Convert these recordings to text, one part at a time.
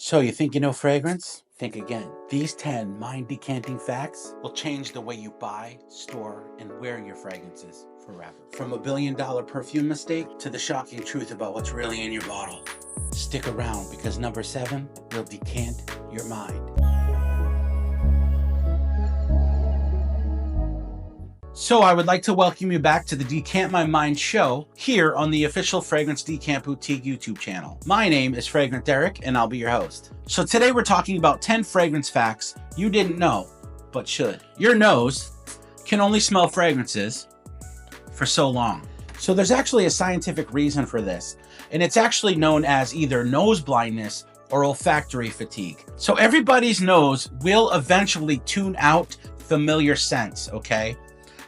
So you think you know fragrance? Think again. These 10 mind-decanting facts will change the way you buy, store, and wear your fragrances forever. From a billion-dollar perfume mistake to the shocking truth about what's really in your bottle. Stick around because number 7 will decant your mind. So I would like to welcome you back to the Decant My Mind show here on the official Fragrance Decant Boutique YouTube channel. My name is Fragrant Derek and I'll be your host. So today we're talking about 10 fragrance facts you didn't know, but should. Your nose can only smell fragrances for so long. So there's actually a scientific reason for this, and it's actually known as either nose blindness or olfactory fatigue. So everybody's nose will eventually tune out familiar scents, okay?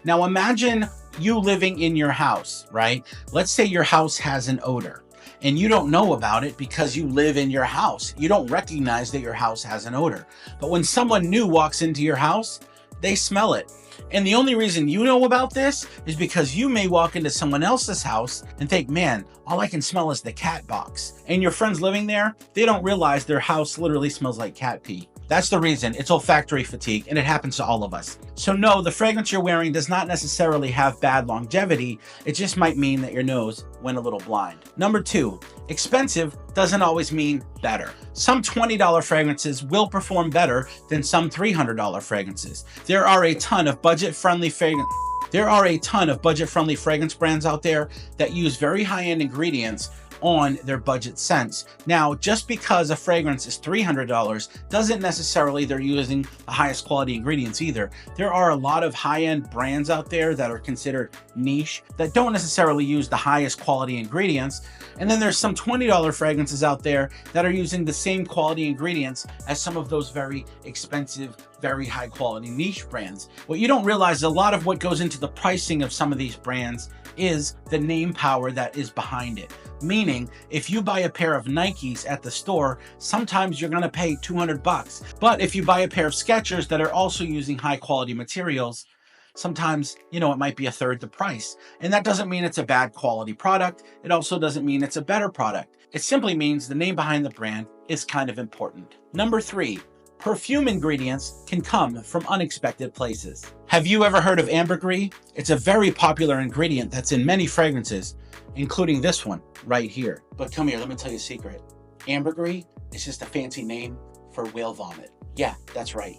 Now imagine you living in your house, right? Let's say your house has an odor and you don't know about it because you live in your house. You don't recognize that your house has an odor. But when someone new walks into your house, they smell it. And the only reason you know about this is because you may walk into someone else's house and think, man, all I can smell is the cat box. And your friends living there, they don't realize their house literally smells like cat pee. That's the reason. It's olfactory fatigue, and it happens to all of us. So no, the fragrance you're wearing does not necessarily have bad longevity. It just might mean that your nose went a little blind. Number 2, expensive doesn't always mean better. Some $20 fragrances will perform better than some $300 fragrances. There are a ton of budget-friendly fragrance brands out there that use very high-end ingredients on their budget scents. Now, just because a fragrance is $300 doesn't necessarily they're using the highest quality ingredients either. There are a lot of high-end brands out there that are considered niche that don't necessarily use the highest quality ingredients. And then there's some $20 fragrances out there that are using the same quality ingredients as some of those very expensive, very high quality niche brands. What you don't realize is a lot of what goes into the pricing of some of these brands is the name power that is behind it. Meaning, if you buy a pair of Nikes at the store, sometimes you're gonna pay 200 bucks. But if you buy a pair of Skechers that are also using high quality materials, sometimes, it might be a third the price. And that doesn't mean it's a bad quality product. It also doesn't mean it's a better product. It simply means the name behind the brand is kind of important. Number 3, perfume ingredients can come from unexpected places. Have you ever heard of ambergris? It's a very popular ingredient that's in many fragrances, including this one right here. But come here, let me tell you a secret. Ambergris is just a fancy name for whale vomit. Yeah, that's right.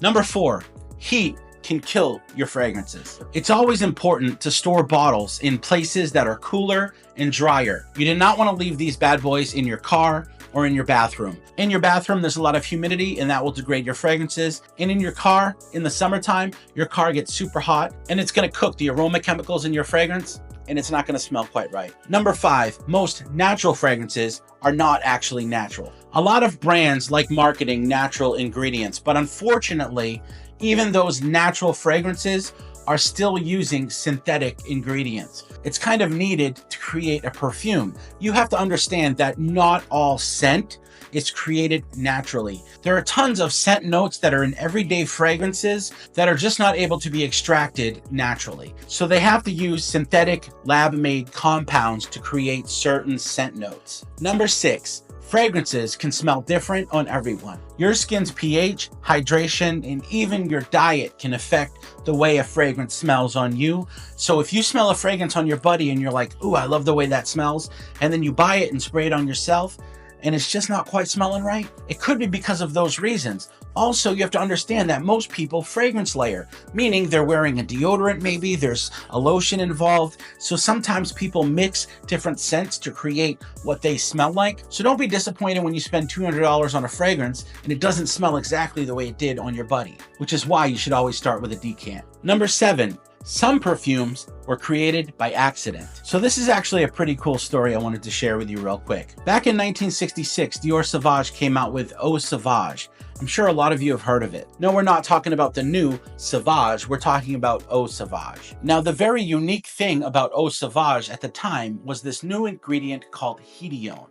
Number 4, heat can kill your fragrances. It's always important to store bottles in places that are cooler and drier. You do not want to leave these bad boys in your car or in your bathroom. In your bathroom, there's a lot of humidity and that will degrade your fragrances. And in your car, in the summertime, your car gets super hot and it's gonna cook the aroma chemicals in your fragrance and it's not gonna smell quite right. Number 5, most natural fragrances are not actually natural. A lot of brands like marketing natural ingredients, but unfortunately, even those natural fragrances are still using synthetic ingredients. It's kind of needed to create a perfume. You have to understand that not all scent is created naturally. There are tons of scent notes that are in everyday fragrances that are just not able to be extracted naturally. So they have to use synthetic lab-made compounds to create certain scent notes. Number 6, fragrances can smell different on everyone. Your skin's pH, hydration, and even your diet can affect the way a fragrance smells on you. So if you smell a fragrance on your buddy and you're like, ooh, I love the way that smells, and then you buy it and spray it on yourself, and it's just not quite smelling right, it could be because of those reasons. Also, you have to understand that most people fragrance layer, meaning they're wearing a deodorant maybe, there's a lotion involved. So sometimes people mix different scents to create what they smell like. So don't be disappointed when you spend $200 on a fragrance and it doesn't smell exactly the way it did on your buddy, which is why you should always start with a decant. Number 7, some perfumes were created by accident. So this is actually a pretty cool story I wanted to share with you real quick. Back in 1966, Dior Sauvage came out with Eau Sauvage. I'm sure a lot of you have heard of it. No, we're not talking about the new Sauvage, we're talking about Eau Sauvage. Now, the very unique thing about Eau Sauvage at the time was this new ingredient called hedione.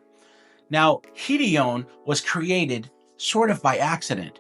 Now, hedione was created sort of by accident.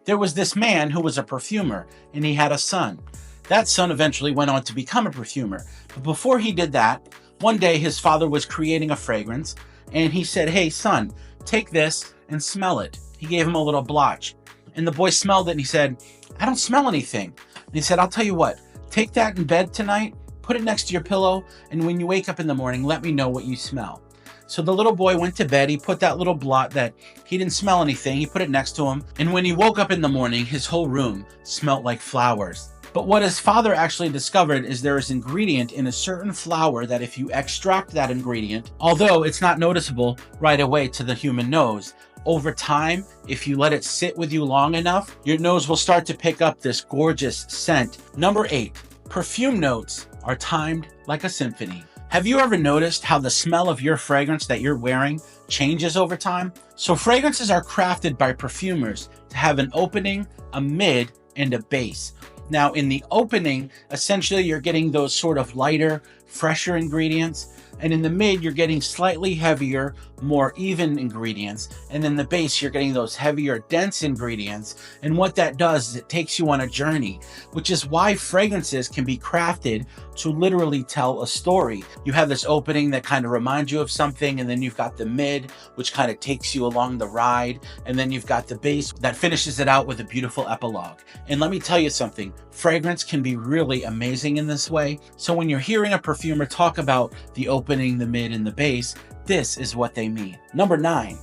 There was this man who was a perfumer and he had a son. That son eventually went on to become a perfumer. But before he did that, one day his father was creating a fragrance and he said, hey son, take this and smell it. He gave him a little blotch. And the boy smelled it and he said, I don't smell anything. And he said, I'll tell you what, take that in bed tonight, put it next to your pillow, and when you wake up in the morning, let me know what you smell. So the little boy went to bed. He put that little blot that he didn't smell anything. He put it next to him. And when he woke up in the morning, his whole room smelled like flowers. But what his father actually discovered is there is an ingredient in a certain flower that if you extract that ingredient, although it's not noticeable right away to the human nose, over time, if you let it sit with you long enough, your nose will start to pick up this gorgeous scent. Number 8, perfume notes are timed like a symphony. Have you ever noticed how the smell of your fragrance that you're wearing changes over time? So fragrances are crafted by perfumers to have an opening, a mid, and a base. Now in the opening, essentially you're getting those sort of lighter, fresher ingredients. And in the mid, you're getting slightly heavier, more even ingredients. And in the base, you're getting those heavier, dense ingredients. And what that does is it takes you on a journey, which is why fragrances can be crafted to literally tell a story. You have this opening that kind of reminds you of something, and then you've got the mid, which kind of takes you along the ride. And then you've got the base that finishes it out with a beautiful epilogue. And let me tell you something, fragrance can be really amazing in this way. So when you're hearing a perfumer talk about the opening, the mid, and the base, this is what they mean. Number 9,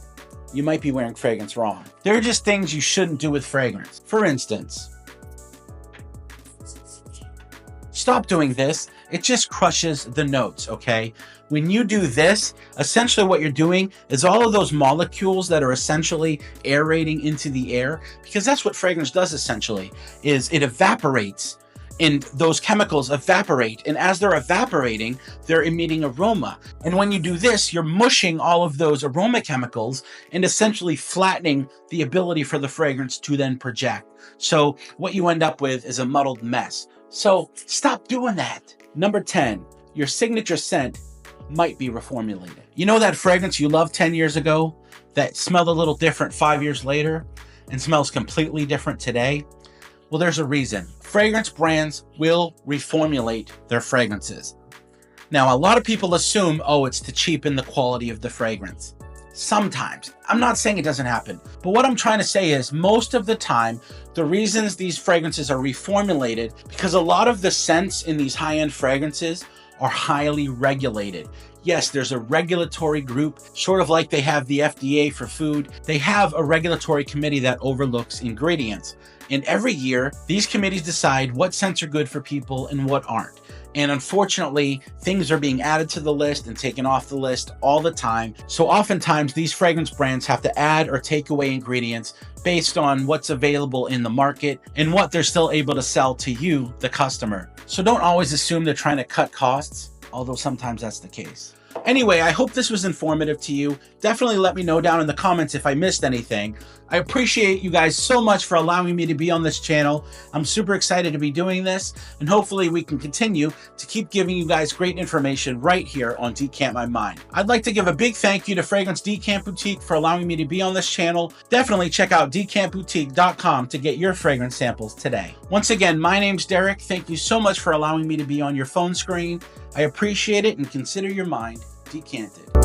you might be wearing fragrance wrong. There are just things you shouldn't do with fragrance. For instance, stop doing this. It just crushes the notes, okay? When you do this, essentially what you're doing is all of those molecules that are essentially aerating into the air, because that's what fragrance does essentially, is it evaporates. And those chemicals evaporate, and as they're evaporating, they're emitting aroma. And when you do this, you're mushing all of those aroma chemicals and essentially flattening the ability for the fragrance to then project. So what you end up with is a muddled mess. So stop doing that. Number 10, your signature scent might be reformulated. You know that fragrance you loved 10 years ago that smelled a little different 5 years later and smells completely different today? Well, there's a reason. Fragrance brands will reformulate their fragrances. Now, a lot of people assume, oh, it's to cheapen the quality of the fragrance. Sometimes. I'm not saying it doesn't happen, but what I'm trying to say is most of the time, the reasons these fragrances are reformulated, because a lot of the scents in these high-end fragrances are highly regulated. Yes, there's a regulatory group, sort of like they have the FDA for food. They have a regulatory committee that overlooks ingredients. And every year, these committees decide what scents are good for people and what aren't. And unfortunately, things are being added to the list and taken off the list all the time. So oftentimes, these fragrance brands have to add or take away ingredients based on what's available in the market and what they're still able to sell to you, the customer. So don't always assume they're trying to cut costs, although sometimes that's the case. Anyway, I hope this was informative to you. Definitely let me know down in the comments if I missed anything. I appreciate you guys so much for allowing me to be on this channel. I'm super excited to be doing this, and hopefully we can continue to keep giving you guys great information right here on Decant My Mind. I'd like to give a big thank you to Fragrance Decant Boutique for allowing me to be on this channel. Definitely check out decantboutique.com to get your fragrance samples today. Once again, my name's Derek. Thank you so much for allowing me to be on your phone screen. I appreciate it, and consider your mind decanted.